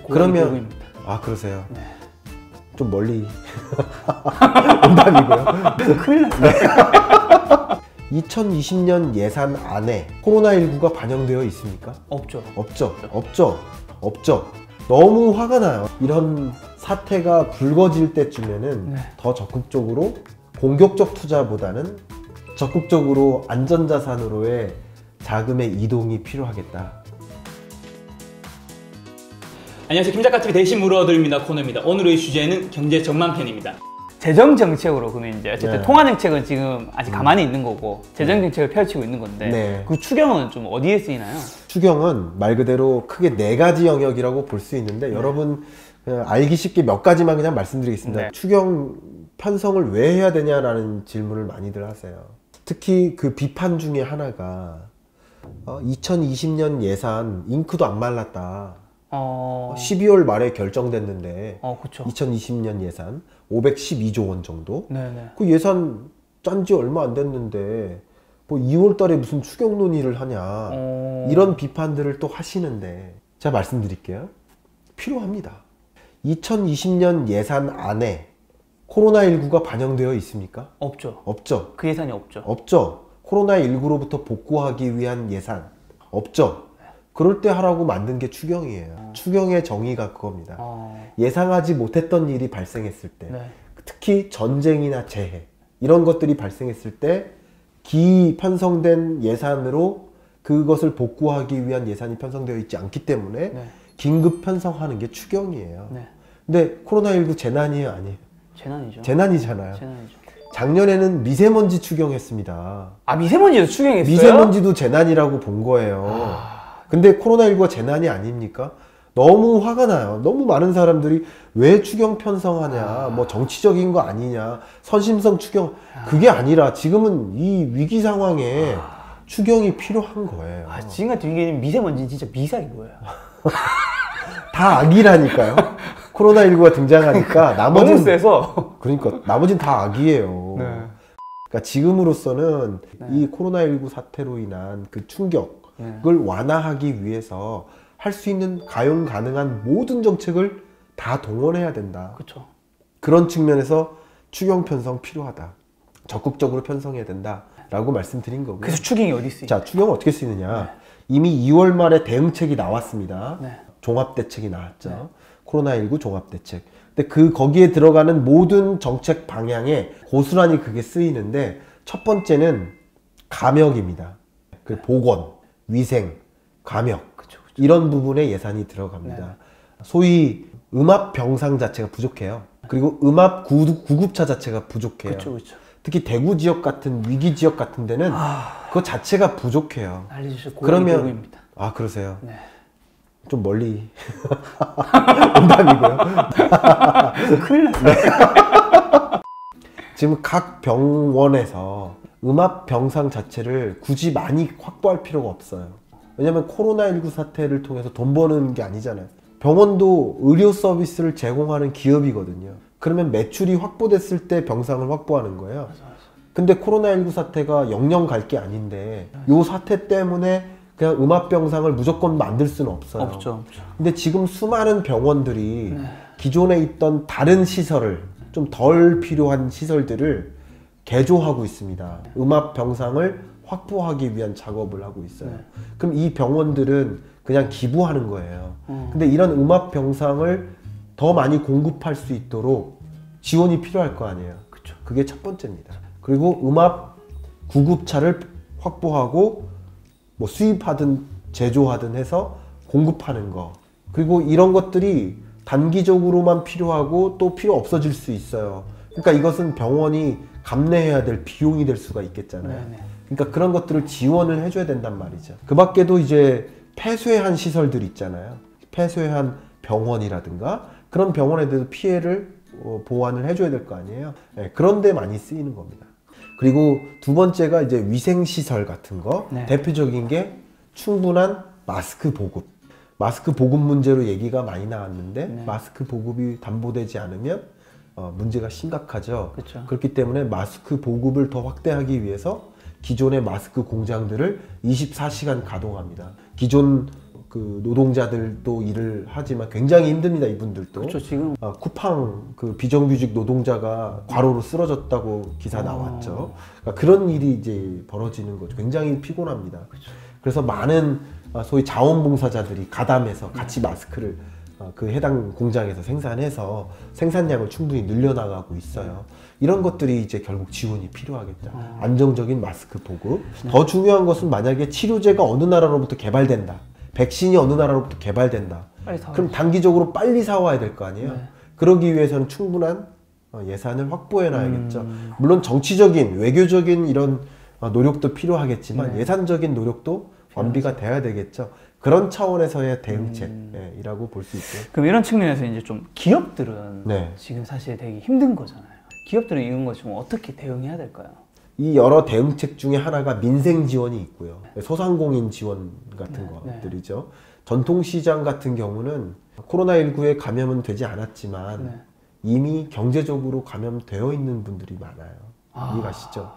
그러면 아 그러세요? 네. 좀 멀리 농담이고요. 큰일 났어요. 2020년 예산 안에 코로나19가 반영되어 있습니까? 없죠. 없죠. 너무 화가 나요. 이런 사태가 불거질 때쯤에는 네. 더 적극적으로 공격적 투자보다는 적극적으로 안전자산으로의 자금의 이동이 필요하겠다. 안녕하세요. 김작가TV 대신 물어드립니다 코너입니다. 오늘의 주제는 경제 전망편입니다. 재정 정책으로 그러면 이제 어쨌든 통화 정책은 지금 아직 가만히 있는 거고 재정 정책을 펼치고 있는 건데 그 추경은 좀 어디에 쓰이나요? 추경은 말 그대로 크게 4가지 영역이라고 볼 수 있는데 여러분 그냥 알기 쉽게 몇 가지만 그냥 말씀드리겠습니다. 추경 편성을 왜 해야 되냐라는 질문을 많이들 하세요. 특히 그 비판 중에 하나가 2020년 예산 잉크도 안 말랐다. 12월 말에 결정됐는데 그쵸. 2020년 예산 512조 원 정도. 네네. 그 예산 짠 지 얼마 안 됐는데 뭐 2월 달에 무슨 추경 논의를 하냐 이런 비판들을 또 하시는데 제가 말씀드릴게요. 필요합니다. 2020년 예산 안에 코로나19가 반영되어 있습니까? 없죠. 그 예산이 없죠. 코로나19로부터 복구하기 위한 예산 없죠. 그럴 때 하라고 만든 게 추경이에요. 추경의 정의가 그겁니다. 예상하지 못했던 일이 발생했을 때 특히 전쟁이나 재해 이런 것들이 발생했을 때 기편성된 예산으로 그것을 복구하기 위한 예산이 편성되어 있지 않기 때문에 긴급 편성하는 게 추경이에요. 근데 코로나19 재난이에요? 아니에요? 재난이죠. 재난이잖아요. 작년에는 미세먼지 추경했습니다. 미세먼지도 추경했어요? 미세먼지도 재난이라고 본 거예요. 근데 코로나19가 재난이 아닙니까? 너무 화가 나요. 너무 많은 사람들이 왜 추경 편성하냐, 뭐 정치적인 거 아니냐, 선심성 추경, 그게 아니라 지금은 이 위기 상황에 추경이 필요한 거예요. 지금 같은 위기는 미세먼지는 진짜 미사인 거예요. 다 악이라니까요. 코로나19가 등장하니까 나머지는 너무 세서. 그러니까 나머지는 다 악이에요. 그러니까 지금으로서는 이 코로나19 사태로 인한 그 충격을 완화하기 위해서 할 수 있는 가용 가능한 모든 정책을 다 동원해야 된다. 그쵸. 그런 측면에서 추경 편성 필요하다. 적극적으로 편성해야 된다. 라고 말씀드린 거고요. 그래서 추경이 어디 쓰이냐? 자, 추경은 어떻게 쓰이느냐? 이미 2월 말에 대응책이 나왔습니다. 종합대책이 나왔죠. 코로나19 종합대책. 근데 거기에 들어가는 모든 정책 방향에 고스란히 그게 쓰이는데 첫 번째는 감역입니다. 그 보건, 위생, 감역. 이런 부분에 예산이 들어갑니다. 소위 음압병상 자체가 부족해요. 그리고 음압 구급차 자체가 부족해요. 특히 대구 지역 같은 위기 지역 같은 데는 그거 자체가 부족해요. 그러면 그러세요? 좀 멀리 농담이고요. 큰일 났어요. 지금 각 병원에서 음압병상 자체를 굳이 많이 확보할 필요가 없어요. 왜냐면 코로나19 사태를 통해서 돈 버는 게 아니잖아요. 병원도 의료 서비스를 제공하는 기업이거든요. 그러면 매출이 확보됐을 때 병상을 확보하는 거예요. 근데 코로나19 사태가 영영 갈 게 아닌데 요 사태 때문에 그냥 음압병상을 무조건 만들 수는 없어요. 없죠. 근데 지금 수많은 병원들이 기존에 있던 다른 시설을 좀 덜 필요한 시설들을 개조하고 있습니다. 음압병상을 확보하기 위한 작업을 하고 있어요. 그럼 이 병원들은 그냥 기부하는 거예요. 근데 이런 음압병상을 더 많이 공급할 수 있도록 지원이 필요할 거 아니에요. 그게 첫 번째입니다. 그리고 음압 구급차를 확보하고 뭐 수입하든 제조하든 해서 공급하는 거. 그리고 이런 것들이 단기적으로만 필요하고 또 필요 없어질 수 있어요. 그러니까 이것은 병원이 감내해야 될 비용이 될 수가 있겠잖아요. 그러니까 그런 것들을 지원을 해줘야 된단 말이죠. 그 밖에도 이제 폐쇄한 시설들 있잖아요. 폐쇄한 병원이라든가 그런 병원에 대해서 피해를 보완을 해줘야 될 거 아니에요. 그런 데 많이 쓰이는 겁니다. 그리고 두 번째가 이제 위생시설 같은 거. 대표적인 게 충분한 마스크 보급. 마스크 보급 문제로 얘기가 많이 나왔는데 마스크 보급이 담보되지 않으면 문제가 심각하죠. 그렇기 때문에 마스크 보급을 더 확대하기 위해서 기존의 마스크 공장들을 24시간 가동합니다. 기존 그 노동자들도 일을 하지만 굉장히 힘듭니다. 이분들도. 그렇죠. 지금 쿠팡 그 비정규직 노동자가 과로로 쓰러졌다고 기사 나왔죠. 그러니까 그런 일이 이제 벌어지는 거죠. 굉장히 피곤합니다. 그렇죠. 그래서 많은 소위 자원봉사자들이 가담해서 같이 마스크를 그 해당 공장에서 생산해서 생산량을 충분히 늘려나가고 있어요. 이런 것들이 이제 결국 지원이 필요하겠죠. 안정적인 마스크 보급. 더 중요한 것은 만약에 치료제가 어느 나라로부터 개발된다. 백신이 어느 나라로부터 개발된다. 그럼 단기적으로 빨리 사와야 될 거 아니에요. 그러기 위해서는 충분한 예산을 확보해 놔야겠죠. 물론 정치적인, 외교적인 이런 노력도 필요하겠지만 예산적인 노력도 완비가 돼야 되겠죠. 그런 차원에서의 대응책이라고 볼 수 있고요. 그럼 이런 측면에서 이제 좀 기업들은 지금 사실 되게 힘든 거잖아요. 기업들은 이런 거 좀 어떻게 대응해야 될까요? 이 여러 대응책 중에 하나가 민생 지원이 있고요. 소상공인 지원 같은 것들이죠. 전통시장 같은 경우는 코로나19에 감염은 되지 않았지만 이미 경제적으로 감염되어 있는 분들이 많아요. 이해가시죠?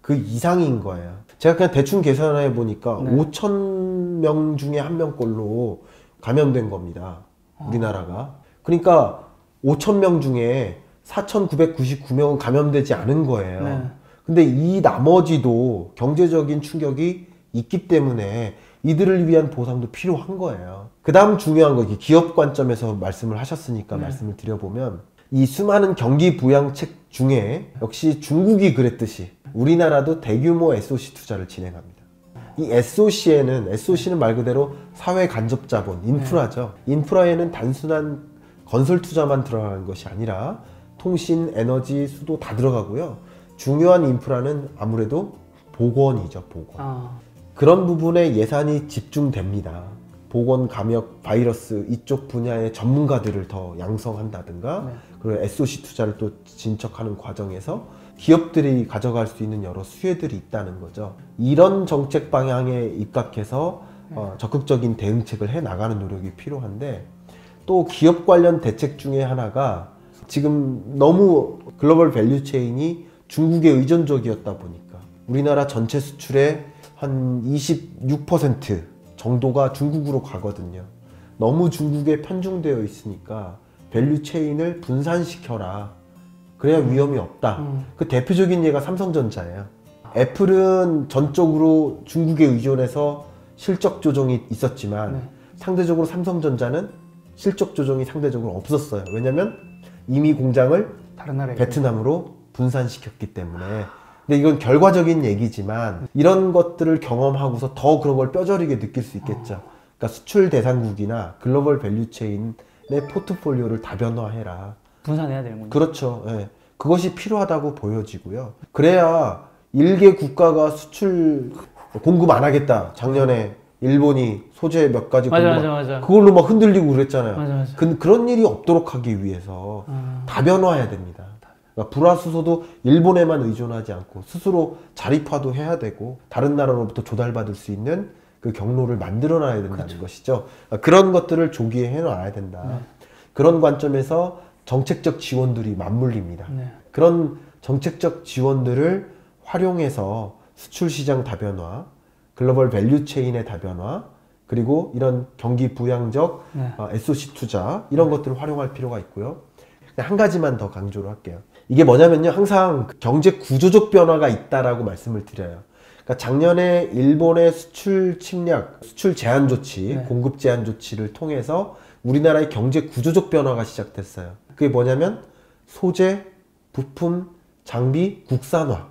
그 이상인 거예요. 제가 그냥 대충 계산해 보니까 5,000명 중에 1명꼴로 감염된 겁니다. 우리나라가. 그러니까 5,000명 중에 4,999명은 감염되지 않은 거예요. 근데 이 나머지도 경제적인 충격이 있기 때문에 이들을 위한 보상도 필요한 거예요. 그 다음 중요한 거, 기업 관점에서 말씀을 하셨으니까 말씀을 드려보면, 이 수많은 경기 부양책 중에 역시 중국이 그랬듯이 우리나라도 대규모 SOC 투자를 진행합니다. 이 SOC는 말 그대로 사회 간접 자본, 인프라죠. 인프라에는 단순한 건설 투자만 들어가는 것이 아니라 통신, 에너지, 수도 다 들어가고요. 중요한 인프라는 아무래도 보건이죠, 보건. 그런 부분에 예산이 집중됩니다. 보건, 감염, 바이러스 이쪽 분야의 전문가들을 더 양성한다든가 그리고 SOC 투자를 또 진척하는 과정에서 기업들이 가져갈 수 있는 여러 수혜들이 있다는 거죠. 이런 정책 방향에 입각해서 적극적인 대응책을 해 나가는 노력이 필요한데, 또 기업 관련 대책 중에 하나가 지금 너무 글로벌 밸류 체인이 중국에 의존적이었다 보니까 우리나라 전체 수출의 한 26% 정도가 중국으로 가거든요. 너무 중국에 편중되어 있으니까 밸류 체인을 분산시켜라. 그래야 위험이 없다. 그 대표적인 예가 삼성전자예요. 애플은 전적으로 중국에 의존해서 실적 조정이 있었지만 상대적으로 삼성전자는 실적 조정이 상대적으로 없었어요. 왜냐면 이미 공장을 다른 나라에 베트남으로 분산시켰기 때문에. 근데 이건 결과적인 얘기지만 이런 것들을 경험하고서 더 그런 걸 뼈저리게 느낄 수 있겠죠. 그러니까 수출 대상국이나 글로벌 밸류체인의 포트폴리오를 다변화해라. 분산해야 되는 거죠. 그렇죠. 예. 그것이 필요하다고 보여지고요. 그래야 일개 국가가 수출 공급 안 하겠다. 작년에 일본이 소재 몇 가지 맞아. 그걸로 막 흔들리고 그랬잖아요. 맞아. 그런 일이 없도록 하기 위해서 다변화해야 됩니다. 그러니까 불화수소도 일본에만 의존하지 않고 스스로 자립화도 해야 되고 다른 나라로부터 조달받을 수 있는 그 경로를 만들어놔야 된다는 것이죠. 그런 것들을 조기에 해놔야 된다. 그런 관점에서 정책적 지원들이 맞물립니다. 그런 정책적 지원들을 활용해서 수출 시장 다변화, 글로벌 밸류 체인의 다변화, 그리고 이런 경기 부양적 SOC 투자 이런 것들을 활용할 필요가 있고요. 한 가지만 더 강조를 할게요. 이게 뭐냐면요, 항상 경제 구조적 변화가 있다라고 말씀을 드려요. 그러니까 작년에 일본의 수출 침략, 수출 제한 조치, 공급 제한 조치를 통해서 우리나라의 경제 구조적 변화가 시작됐어요. 그게 뭐냐면 소재, 부품, 장비 국산화,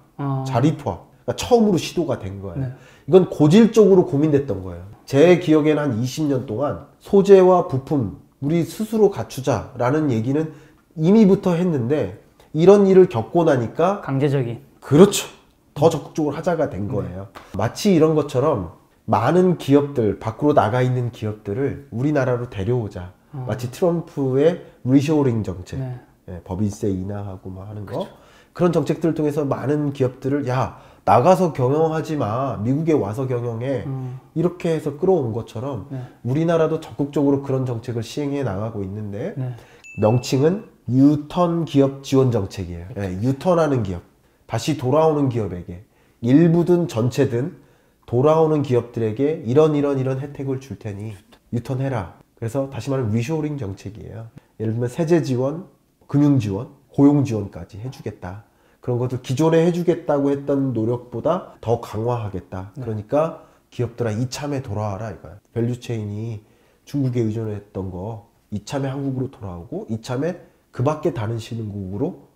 자립화. 그러니까 처음으로 시도가 된 거예요. 이건 고질적으로 고민됐던 거예요. 제 기억에는 한 20년 동안 소재와 부품 우리 스스로 갖추자라는 얘기는 이미부터 했는데 이런 일을 겪고 나니까 강제적인, 그렇죠, 더 적극적으로 하자가 된 거예요. 마치 이런 것처럼 많은 기업들, 밖으로 나가 있는 기업들을 우리나라로 데려오자. 마치 트럼프의 리쇼링 정책, 법인세 인하하고 막 하는 거, 그런 정책들을 통해서 많은 기업들을 야 나가서 경영하지 마, 미국에 와서 경영해, 이렇게 해서 끌어온 것처럼 우리나라도 적극적으로 그런 정책을 시행해 나가고 있는데 명칭은 유턴 기업 지원 정책이에요. 유턴하는 기업, 다시 돌아오는 기업에게, 일부든 전체든 돌아오는 기업들에게 이런 혜택을 줄 테니 유턴해라. 그래서 다시 말하면 리쇼링 정책이에요. 예를 들면 세제 지원, 금융 지원, 고용 지원까지 해주겠다. 그런 것들 기존에 해주겠다고 했던 노력보다 더 강화하겠다. 그러니까 기업들아 이참에 돌아와라 이거야. 밸류체인이 중국에 의존했던 거 이참에 한국으로 돌아오고 이참에 그 밖에 다른 신흥국으로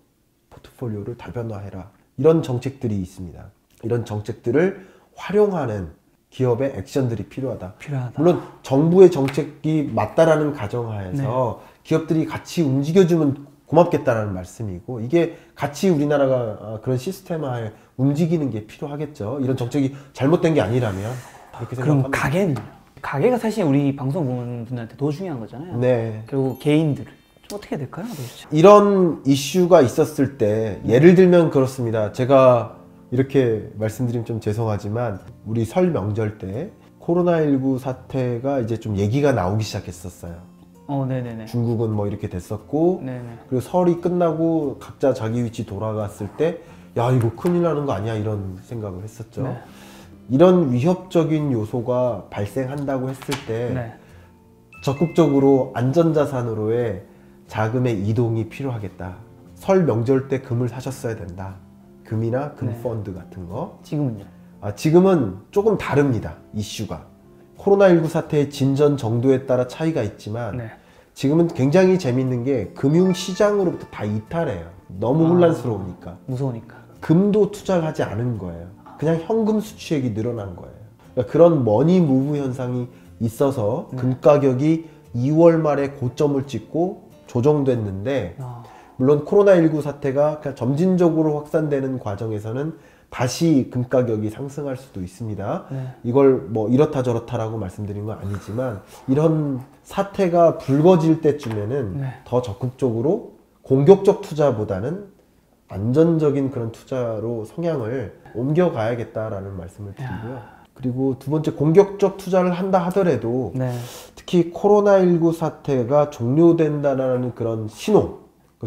포트폴리오를 다변화해라. 이런 정책들이 있습니다. 이런 정책들을 활용하는 기업의 액션들이 필요하다. 물론 정부의 정책이 맞다라는 가정하에서 기업들이 같이 움직여주면 고맙겠다라는 말씀이고, 이게 같이 우리나라가 그런 시스템화에 움직이는 게 필요하겠죠. 이런 정책이 잘못된 게 아니라면. 그렇게 그럼 가게는요? 가게가 사실 우리 방송 보는 분들한테 더 중요한 거잖아요. 네. 그리고 개인들을 좀 어떻게 해야 될까요? 도대체? 이런 이슈가 있었을 때 예를 들면 그렇습니다. 제가 이렇게 말씀드리면 좀 죄송하지만 우리 설 명절 때 코로나19 사태가 이제 좀 얘기가 나오기 시작했었어요. 네네네. 중국은 뭐 이렇게 됐었고, 네네. 그리고 설이 끝나고 각자 자기 위치 돌아갔을 때, 야, 이거 큰일 나는 거 아니야? 이런 생각을 했었죠. 네. 이런 위협적인 요소가 발생한다고 했을 때, 적극적으로 안전자산으로의 자금의 이동이 필요하겠다. 설 명절 때 금을 사셨어야 된다. 금이나 금펀드 같은 거. 지금은요? 지금은 조금 다릅니다. 이슈가. 코로나19 사태의 진전 정도에 따라 차이가 있지만 지금은 굉장히 재밌는 게 금융시장으로부터 다 이탈해요. 너무 혼란스러우니까. 무서우니까. 금도 투자를 하지 않은 거예요. 그냥 현금 수취액이 늘어난 거예요. 그러니까 그런 머니 무브 현상이 있어서 금 가격이 2월 말에 고점을 찍고 조정됐는데, 물론 코로나19 사태가 그냥 점진적으로 확산되는 과정에서는 다시 금 가격이 상승할 수도 있습니다. 이걸 뭐 이렇다 저렇다라고 말씀드린 건 아니지만, 이런 사태가 불거질 때쯤에는 더 적극적으로 공격적 투자보다는 안전적인 그런 투자로 성향을 옮겨가야겠다라는 말씀을 드리고요. 그리고 두 번째, 공격적 투자를 한다 하더라도 특히 코로나19 사태가 종료된다는 그런 신호,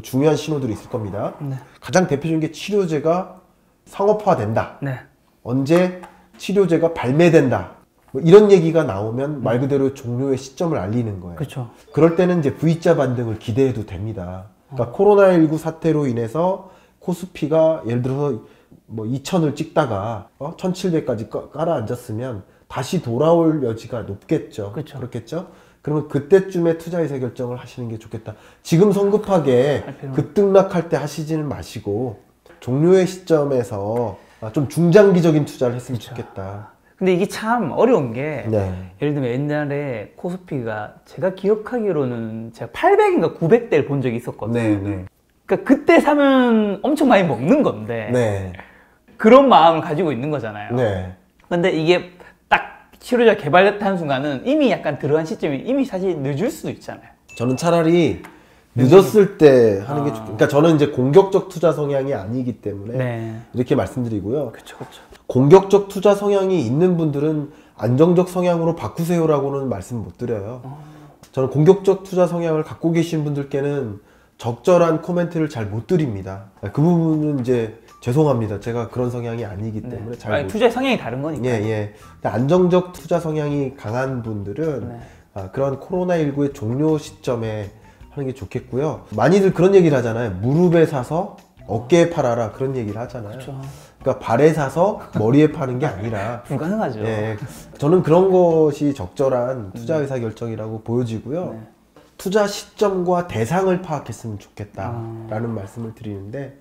중요한 신호들이 있을 겁니다. 가장 대표적인 게 치료제가 상업화된다. 언제 치료제가 발매된다. 뭐 이런 얘기가 나오면 말 그대로 종료의 시점을 알리는 거예요. 그렇죠. 그럴 때는 이제 V자 반등을 기대해도 됩니다. 그러니까 코로나19 사태로 인해서 코스피가 예를 들어서 뭐 2000을 찍다가 1700까지 깔아앉았으면 다시 돌아올 여지가 높겠죠. 그렇죠. 그렇겠죠? 그러면 그때쯤에 투자 의사 결정을 하시는 게 좋겠다. 지금 성급하게 급등락할 때 하시지는 마시고 종료의 시점에서 좀 중장기적인 투자를 했으면 좋겠다. 근데 이게 참 어려운 게 예를 들면 옛날에 코스피가 제가 기억하기로는 제가 800인가 900대를 본 적이 있었거든요. 그러니까 그때 사면 엄청 많이 먹는 건데 그런 마음을 가지고 있는 거잖아요. 근데 이게 딱 치료제가 개발됐다는 순간은 이미 약간 들어간 시점이 이미 사실 늦을 수도 있잖아요. 저는 차라리 늦었을 때 하는 게 그러니까 저는 이제 공격적 투자 성향이 아니기 때문에 이렇게 말씀드리고요. 공격적 투자 성향이 있는 분들은 안정적 성향으로 바꾸세요라고는 말씀 못 드려요. 저는 공격적 투자 성향을 갖고 계신 분들께는 적절한 코멘트를 잘 못 드립니다. 그 부분은 이제 죄송합니다. 제가 그런 성향이 아니기 때문에 잘 투자의 성향이 다른 거니까. 근데 안정적 투자 성향이 강한 분들은 그런 코로나19의 종료 시점에 하는 게 좋겠고요. 많이들 그런 얘기를 하잖아요. 무릎에 사서 어깨에 팔아라, 그런 얘기를 하잖아요. 그러니까 발에 사서 머리에 파는 게 아니라 불가능하죠. 저는 그런 것이 적절한 투자 의사 결정이라고 보여지고요. 투자 시점과 대상을 파악했으면 좋겠다라는 말씀을 드리는데,